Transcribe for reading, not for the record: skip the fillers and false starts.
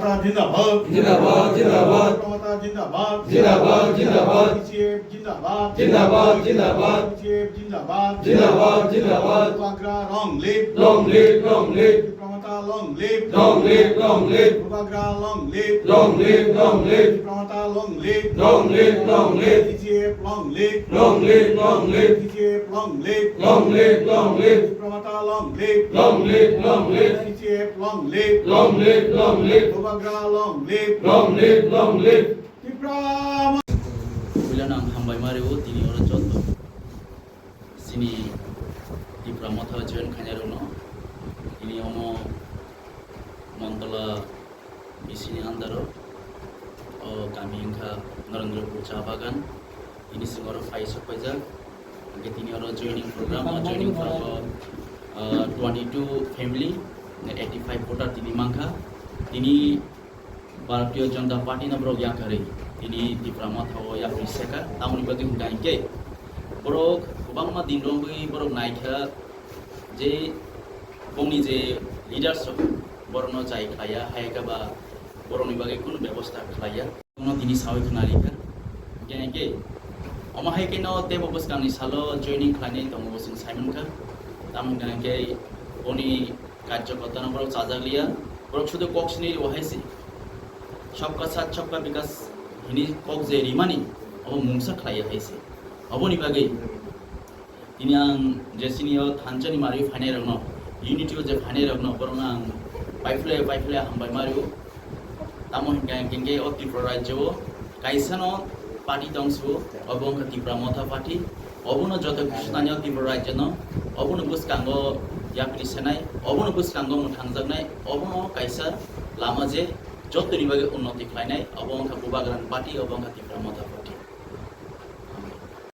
প্রমাতা জিন্দাবাদ জিন্দাবাদ জিন্দাবাদ প্রমাতা জিন্দাবাদ জিন্দাবাদ জিন্দাবাদ পিছিয়ে জিন্দাবাদ জিন্দাবাদ জিন্দাবাদ পিছিয়ে জিন্দাবাদ জিন্দাবাদ জিন্দাবাদ বাগরা long live long live long live প্রমাতা long live long live long live বাগরা long live long live long live প্রমাতা long live long live long live পিছিয়ে long live long live long live পিছিয়ে long live long live long live প্রমাতা long live long live long live পিছিয়ে long live long live long live বাগরা long live long live long live Tripura Bilanang hambay mariwo tini ora contoh sini di pramotha join khanyarono ini omo montola bisini andaro o kami engka Narendrapur Cha Bagan ini singoro fai sapajak ke tini ora joining program joining for 22 family 85 voter tini mangkha tini Bharatiya Janata Party na brog yakare ini di pramotha o yak riseka tamuni bagi hundai ke borok kubangma dinrong bagi borok naikha je bongni je leadership borno chai khaya haika ba boroni bagi kun ব্যবস্থা khaya kono tini sawi khnalika gene ke oma haike no te bobos kamni salo joining khlane tong bosing Simon ka tamun gene ke oni কার্যকর্তা না borok chajaglia borok শুধু koksni ohaisi सबका साथ सबका विकास हिनी कक जे रिमानी अब मुंसा खाया हाइसे अबनि बागै तिनी आं जेसिनियो थानचनि मारि फाने रगनो युनिटियो जे फाने रगनो बरना आं पाइफले हामबाय मारियो तामन गेंगे अ त्रिपुरा राज्यो काइसानो पार्टी दंसु अबंग त्रिपुरा मथा पार्टी अबनो जत स्थानीय त्रिपुरा राज्यनो अबनो बुसकांगो यापरि सेनाय अबनो बुसकांगो मुथांजगनाय अबनो काइसा लामा जे जतनि बागै उन्नति खालायनाय अबंखा बुबाग्रान पार्टी अबंखा त्रिपुरा मथा पार्टी